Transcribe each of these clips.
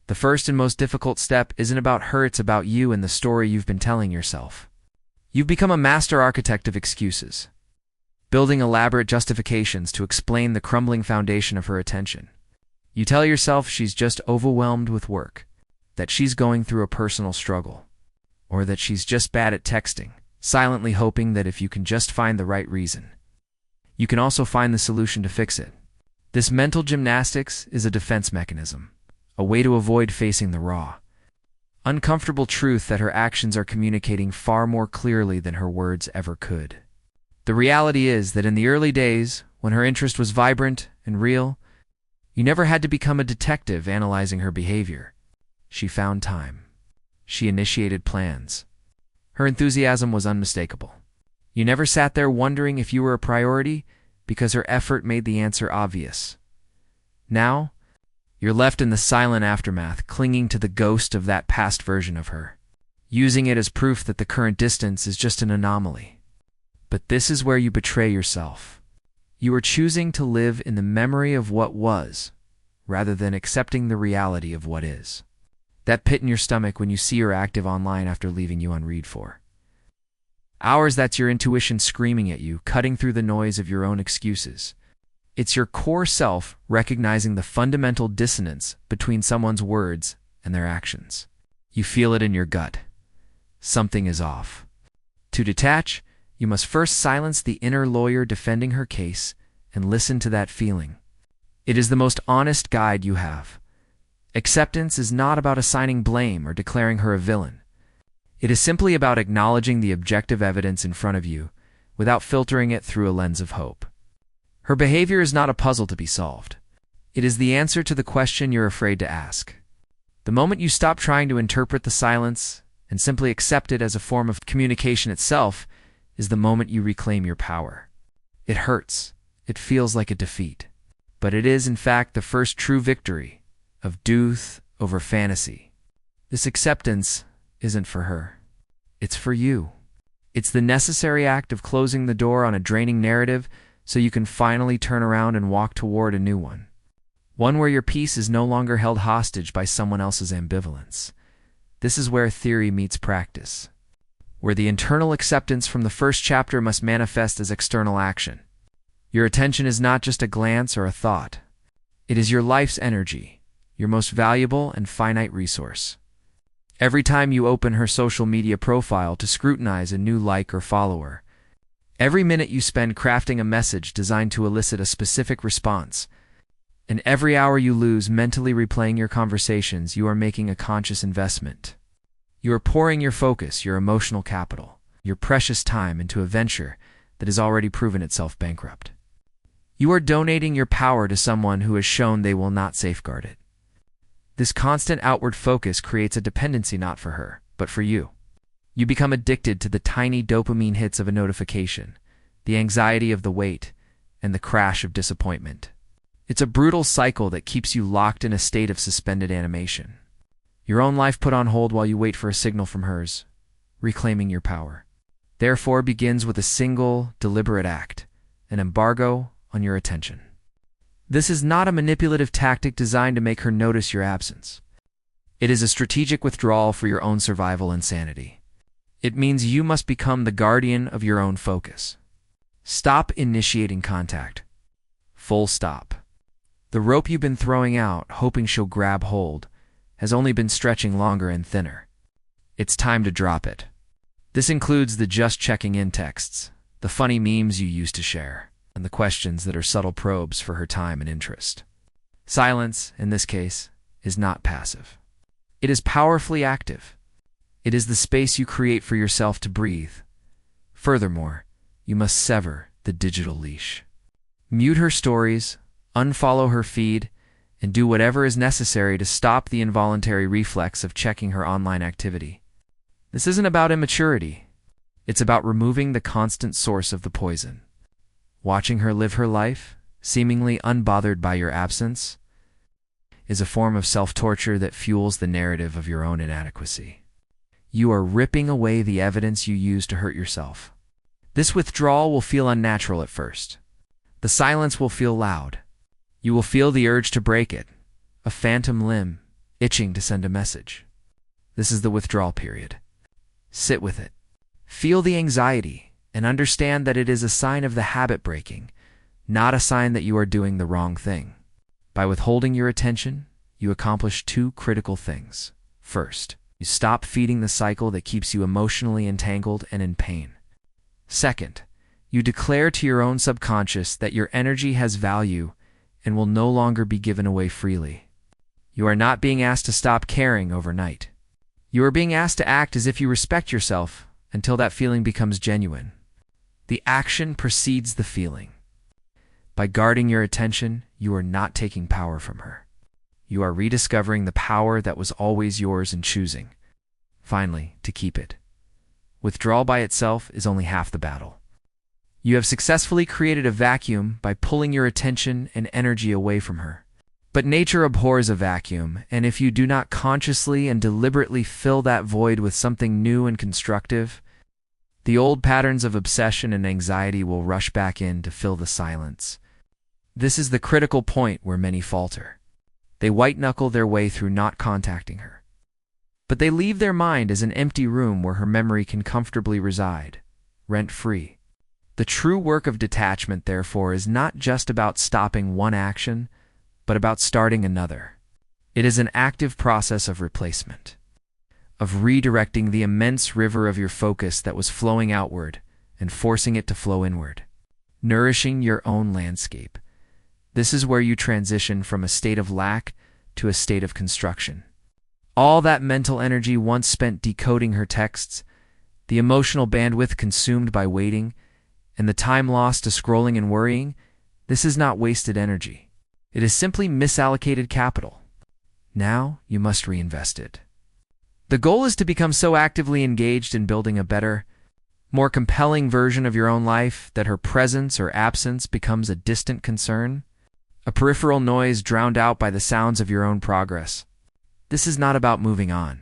The first and most difficult step isn't about her, it's about you and the story you've been telling yourself. You've become a master architect of excuses, building elaborate justifications to explain the crumbling foundation of her attention. You tell yourself she's just overwhelmed with work, that she's going through a personal struggle, or that she's just bad at texting, silently hoping that if you can just find the right reason, you can also find the solution to fix it. This mental gymnastics is a defense mechanism, a way to avoid facing the raw, uncomfortable truth that her actions are communicating far more clearly than her words ever could. The reality is that in the early days, when her interest was vibrant and real, you never had to become a detective analyzing her behavior. She found time. She initiated plans. Her enthusiasm was unmistakable. You never sat there wondering if you were a priority because her effort made the answer obvious. Now, you're left in the silent aftermath, clinging to the ghost of that past version of her, using it as proof that the current distance is just an anomaly. But this is where you betray yourself. You are choosing to live in the memory of what was, rather than accepting the reality of what is. That pit in your stomach when you see her active online after leaving you unread for. Hours, that's your intuition screaming at you, cutting through the noise of your own excuses. It's your core self recognizing the fundamental dissonance between someone's words and their actions. You feel it in your gut. Something is off. To detach, you must first silence the inner lawyer defending her case and listen to that feeling. It is the most honest guide you have. Acceptance is not about assigning blame or declaring her a villain. It is simply about acknowledging the objective evidence in front of you without filtering it through a lens of hope. Her behavior is not a puzzle to be solved. It is the answer to the question you're afraid to ask. The moment you stop trying to interpret the silence and simply accept it as a form of communication itself is the moment you reclaim your power. It hurts. It feels like a defeat. But it is, in fact, the first true victory of truth over fantasy. This acceptance isn't for her. It's for you. It's the necessary act of closing the door on a draining narrative so you can finally turn around and walk toward a new one. One where your peace is no longer held hostage by someone else's ambivalence. This is where theory meets practice, where the internal acceptance from the first chapter must manifest as external action. Your attention is not just a glance or a thought. It is your life's energy, your most valuable and finite resource. Every time you open her social media profile to scrutinize a new like or follower, every minute you spend crafting a message designed to elicit a specific response, and every hour you lose mentally replaying your conversations, you are making a conscious investment. You are pouring your focus, your emotional capital, your precious time into a venture that has already proven itself bankrupt. You are donating your power to someone who has shown they will not safeguard it. This constant outward focus creates a dependency not for her, but for you. You become addicted to the tiny dopamine hits of a notification, the anxiety of the wait, and the crash of disappointment. It's a brutal cycle that keeps you locked in a state of suspended animation. Your own life put on hold while you wait for a signal from hers, reclaiming your power. Therefore begins with a single, deliberate act, an embargo on your attention. This is not a manipulative tactic designed to make her notice your absence. It is a strategic withdrawal for your own survival and sanity. It means you must become the guardian of your own focus. Stop initiating contact. Full stop. The rope you've been throwing out, hoping she'll grab hold, has only been stretching longer and thinner. It's time to drop it. This includes the just checking in texts, the funny memes you used to share, and the questions that are subtle probes for her time and interest. Silence, in this case, is not passive. It is powerfully active. It is the space you create for yourself to breathe. Furthermore, you must sever the digital leash. Mute her stories, unfollow her feed, and do whatever is necessary to stop the involuntary reflex of checking her online activity. This isn't about immaturity. It's about removing the constant source of the poison. Watching her live her life, seemingly unbothered by your absence, is a form of self-torture that fuels the narrative of your own inadequacy. You are ripping away the evidence you used to hurt yourself. This withdrawal will feel unnatural at first. The silence will feel loud. You will feel the urge to break it, a phantom limb, itching to send a message. This is the withdrawal period. Sit with it. Feel the anxiety and understand that it is a sign of the habit breaking, not a sign that you are doing the wrong thing. By withholding your attention, you accomplish two critical things. First, you stop feeding the cycle that keeps you emotionally entangled and in pain. Second, you declare to your own subconscious that your energy has value and will no longer be given away freely. You are not being asked to stop caring overnight. You are being asked to act as if you respect yourself until that feeling becomes genuine. The action precedes the feeling. By guarding your attention, you are not taking power from her. You are rediscovering the power that was always yours and choosing, finally, to keep it. Withdrawal by itself is only half the battle. You have successfully created a vacuum by pulling your attention and energy away from her. But nature abhors a vacuum, and if you do not consciously and deliberately fill that void with something new and constructive, the old patterns of obsession and anxiety will rush back in to fill the silence. This is the critical point where many falter. They white-knuckle their way through not contacting her. But they leave their mind as an empty room where her memory can comfortably reside, rent-free. The true work of detachment, therefore, is not just about stopping one action, but about starting another. It is an active process of replacement, of redirecting the immense river of your focus that was flowing outward and forcing it to flow inward, nourishing your own landscape. This is where you transition from a state of lack to a state of construction. All that mental energy once spent decoding her texts, the emotional bandwidth consumed by waiting, and the time lost to scrolling and worrying, this is not wasted energy. It is simply misallocated capital. Now you must reinvest it. The goal is to become so actively engaged in building a better, more compelling version of your own life that her presence or absence becomes a distant concern, a peripheral noise drowned out by the sounds of your own progress. This is not about moving on.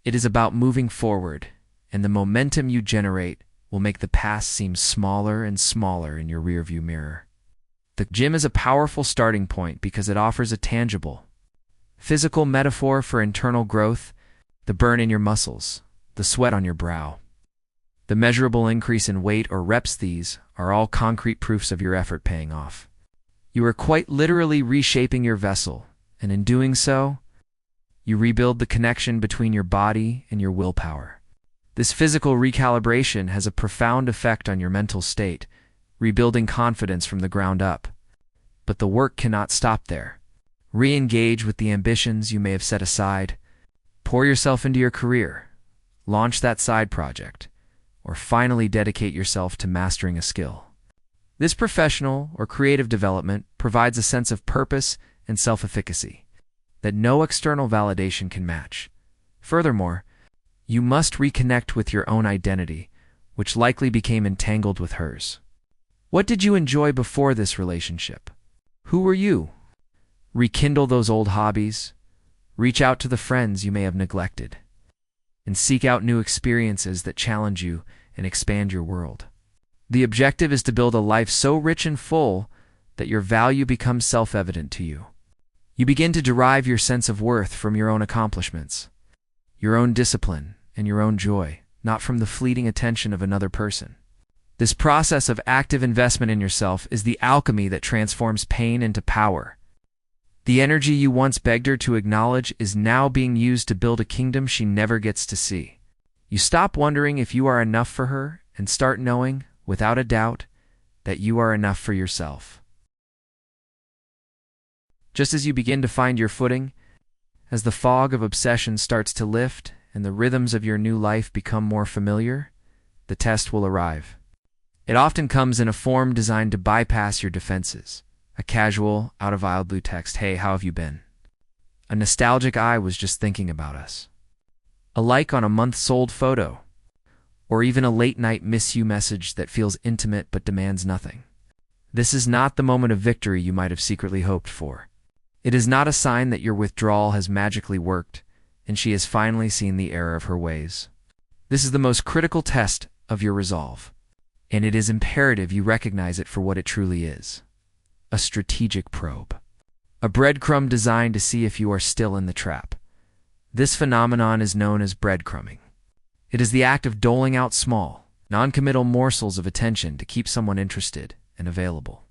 It is about moving forward, and the momentum you generate will make the past seem smaller and smaller in your rearview mirror. The gym is a powerful starting point because it offers a tangible, physical metaphor for internal growth, the burn in your muscles, the sweat on your brow. The measurable increase in weight or reps, these are all concrete proofs of your effort paying off. You are quite literally reshaping your vessel, and in doing so, you rebuild the connection between your body and your willpower. This physical recalibration has a profound effect on your mental state, rebuilding confidence from the ground up. But the work cannot stop there. Re-engage with the ambitions you may have set aside. Pour yourself into your career. Launch that side project. Or finally dedicate yourself to mastering a skill. This professional or creative development provides a sense of purpose and self-efficacy that no external validation can match. Furthermore, you must reconnect with your own identity, which likely became entangled with hers. What did you enjoy before this relationship? Who were you? Rekindle those old hobbies. Reach out to the friends you may have neglected. And seek out new experiences that challenge you and expand your world. The objective is to build a life so rich and full that your value becomes self-evident to you. You begin to derive your sense of worth from your own accomplishments, your own discipline, and your own joy, not from the fleeting attention of another person. This process of active investment in yourself is the alchemy that transforms pain into power. The energy you once begged her to acknowledge is now being used to build a kingdom she never gets to see. You stop wondering if you are enough for her and start knowing, without a doubt, that you are enough for yourself. Just as you begin to find your footing, as the fog of obsession starts to lift and the rhythms of your new life become more familiar, the test will arrive. It often comes in a form designed to bypass your defenses. A casual, out-of-aisle blue text, "Hey, how have you been?" A nostalgic "I was just thinking about us." A like on a months-old photo. Or even a late-night miss you message that feels intimate but demands nothing. This is not the moment of victory you might have secretly hoped for. It is not a sign that your withdrawal has magically worked, and she has finally seen the error of her ways. This is the most critical test of your resolve. And it is imperative you recognize it for what it truly is. A strategic probe. A breadcrumb designed to see if you are still in the trap. This phenomenon is known as breadcrumbing. It is the act of doling out small, non-committal morsels of attention to keep someone interested and available,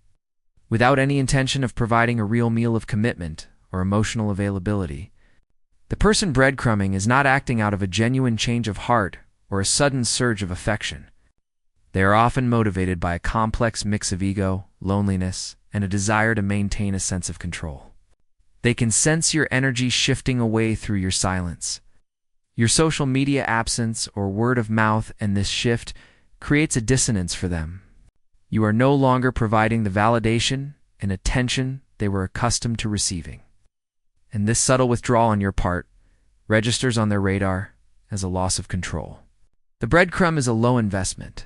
without any intention of providing a real meal of commitment or emotional availability. The person breadcrumbing is not acting out of a genuine change of heart or a sudden surge of affection. They are often motivated by a complex mix of ego, loneliness, and a desire to maintain a sense of control. They can sense your energy shifting away through your silence, your social media absence, or word of mouth, and this shift creates a dissonance for them. You are no longer providing the validation and attention they were accustomed to receiving. And this subtle withdrawal on your part registers on their radar as a loss of control. The breadcrumb is a low investment.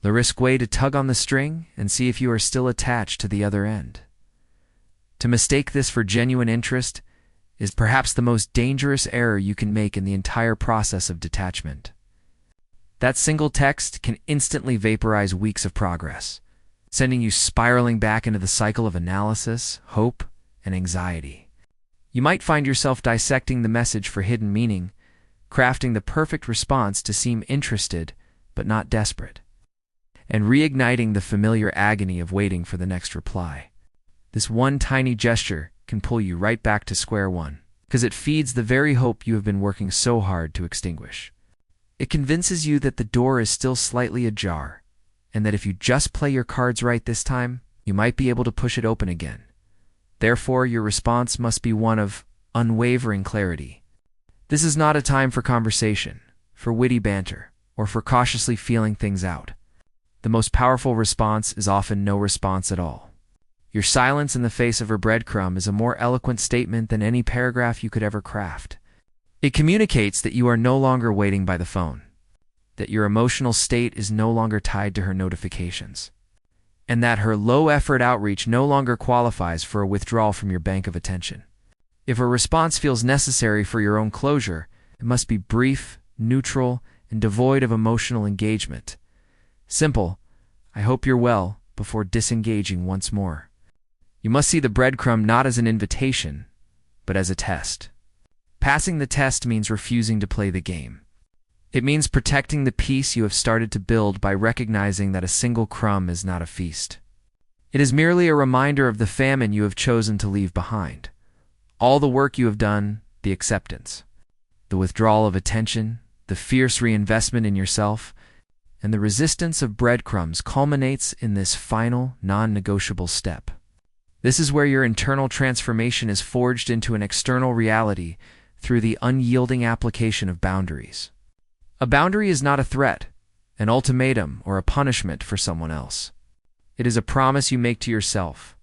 The risk way to tug on the string and see if you are still attached to the other end. To mistake this for genuine interest is perhaps the most dangerous error you can make in the entire process of detachment. That single text can instantly vaporize weeks of progress, sending you spiraling back into the cycle of analysis, hope, and anxiety. You might find yourself dissecting the message for hidden meaning, crafting the perfect response to seem interested but not desperate, and reigniting the familiar agony of waiting for the next reply. This one tiny gesture can pull you right back to square one, because it feeds the very hope you have been working so hard to extinguish. It convinces you that the door is still slightly ajar, and that if you just play your cards right this time, you might be able to push it open again. Therefore, your response must be one of unwavering clarity. This is not a time for conversation, for witty banter, or for cautiously feeling things out. The most powerful response is often no response at all. Your silence in the face of her breadcrumb is a more eloquent statement than any paragraph you could ever craft. It communicates that you are no longer waiting by the phone, that your emotional state is no longer tied to her notifications, and that her low-effort outreach no longer qualifies for a withdrawal from your bank of attention. If a response feels necessary for your own closure, it must be brief, neutral, and devoid of emotional engagement. Simple, "I hope you're well," before disengaging once more. You must see the breadcrumb not as an invitation, but as a test. Passing the test means refusing to play the game. It means protecting the peace you have started to build by recognizing that a single crumb is not a feast. It is merely a reminder of the famine you have chosen to leave behind. All the work you have done, the acceptance, the withdrawal of attention, the fierce reinvestment in yourself, and the resistance of breadcrumbs culminates in this final, non-negotiable step. This is where your internal transformation is forged into an external reality through the unyielding application of boundaries. A boundary is not a threat, an ultimatum, or a punishment for someone else. It is a promise you make to yourself.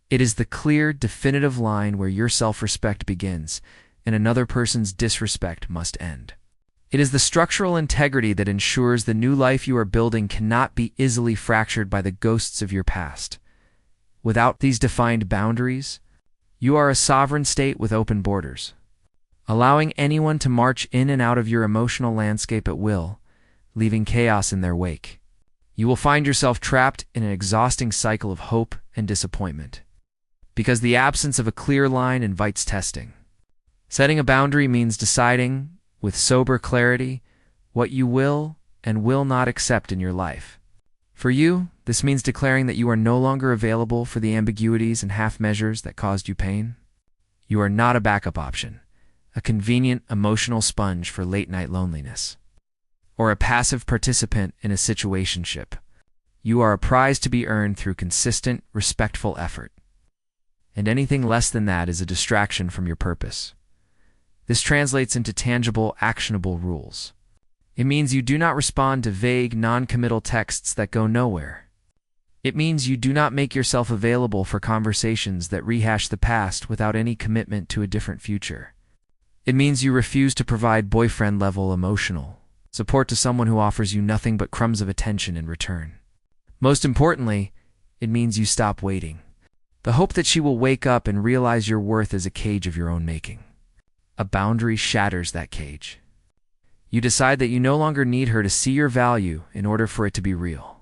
It is the clear, definitive line where your self-respect begins and another person's disrespect must end. It is the structural integrity that ensures the new life you are building cannot be easily fractured by the ghosts of your past. Without these defined boundaries, you are a sovereign state with open borders, allowing anyone to march in and out of your emotional landscape at will, leaving chaos in their wake. You will find yourself trapped in an exhausting cycle of hope and disappointment, because the absence of a clear line invites testing. Setting a boundary means deciding, with sober clarity, what you will and will not accept in your life. For you, this means declaring that you are no longer available for the ambiguities and half-measures that caused you pain. You are not a backup option, a convenient emotional sponge for late-night loneliness, or a passive participant in a situationship. You are a prize to be earned through consistent, respectful effort. And anything less than that is a distraction from your purpose. This translates into tangible, actionable rules. It means you do not respond to vague, non-committal texts that go nowhere. It means you do not make yourself available for conversations that rehash the past without any commitment to a different future. It means you refuse to provide boyfriend-level emotional support to someone who offers you nothing but crumbs of attention in return. Most importantly, it means you stop waiting. The hope that she will wake up and realize your worth is a cage of your own making. A boundary shatters that cage. You decide that you no longer need her to see your value in order for it to be real.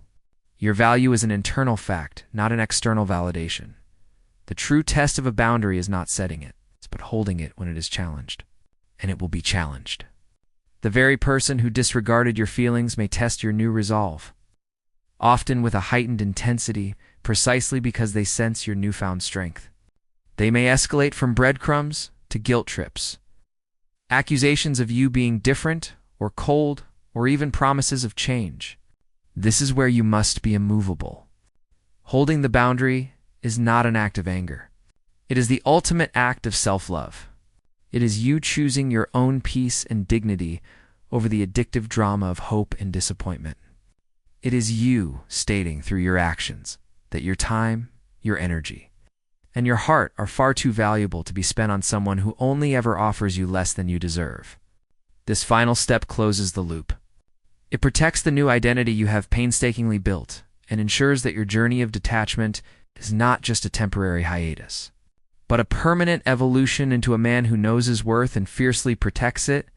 Your value is an internal fact, not an external validation. The true test of a boundary is not setting it, but holding it when it is challenged. and it will be challenged. The very person who disregarded your feelings may test your new resolve, often with a heightened intensity, precisely because they sense your newfound strength. They may escalate from breadcrumbs to guilt trips, accusations of you being different or cold, or even promises of change. This is where you must be immovable. Holding the boundary is not an act of anger. It is the ultimate act of self-love. It is you choosing your own peace and dignity over the addictive drama of hope and disappointment. It is you stating through your actions that your time, your energy, and your heart are far too valuable to be spent on someone who only ever offers you less than you deserve. This final step closes the loop. It protects the new identity you have painstakingly built and ensures that your journey of detachment is not just a temporary hiatus, but a permanent evolution into a man who knows his worth and fiercely protects it.